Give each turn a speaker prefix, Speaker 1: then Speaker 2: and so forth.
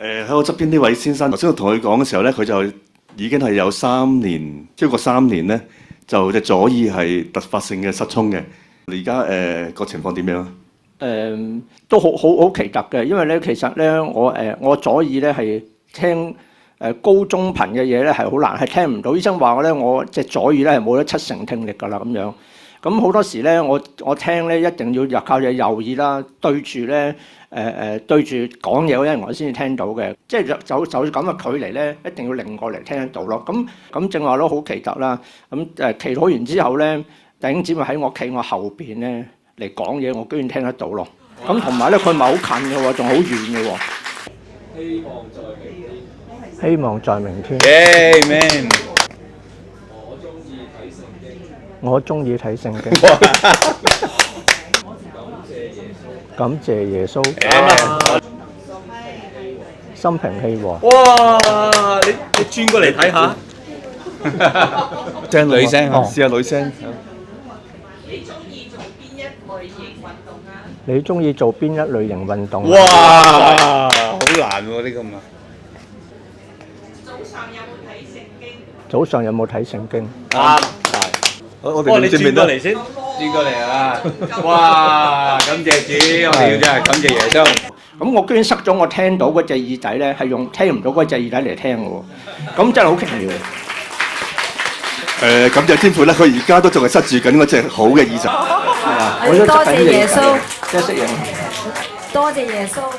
Speaker 1: 喺我側邊呢位先生，頭先我同佢講嘅時候咧，佢就已經係有超過3年咧，就隻左耳係突發性嘅失聰嘅。而家個情況點樣啊？
Speaker 2: 都好奇特嘅，因為咧其實咧我左耳咧係聽高中頻嘅嘢咧係好難，係聽唔到。醫生話我咧我隻左耳咧係冇咗70%聽力㗎啦咁樣。咁好多時咧我聽咧一定要靠隻右耳啦，對住咧對住講嘢嗰陣我先至聽到嘅，即係就咁嘅距離咧，一定要擰過嚟聽得到咯。咁正話都好奇特啦。咁祈禱完之後咧，弟兄姊妹喺我企我後邊咧嚟講嘢，我居然聽得到咯。咁同埋咧，佢唔係好近嘅喎，仲好遠嘅喎。希望在明天。
Speaker 3: Amen。
Speaker 2: 我中意睇聖經。感謝耶穌。心平氣和。
Speaker 3: 哇！你轉過嚟睇下。
Speaker 1: 正
Speaker 3: 女聲，
Speaker 1: 試下女聲。
Speaker 2: 你中意做邊一類型運動？
Speaker 3: 哇！好難喎呢個嘛。
Speaker 2: 早上有冇睇聖經？
Speaker 3: 啱。
Speaker 1: 我哋
Speaker 3: 你轉過嚟先，轉過嚟啊！哇！感謝主，我哋要真係感謝耶穌。
Speaker 2: 咁我居然塞咗我聽到嗰隻耳仔咧，係用聽唔到嗰隻耳仔嚟聽嘅喎。咁真係好奇妙。
Speaker 1: 感謝天父咧，佢而家都仲係塞住緊嗰隻好嘅耳仔。
Speaker 2: 係啊，
Speaker 4: 多謝耶穌，
Speaker 2: 即係適應。
Speaker 4: 多謝耶穌。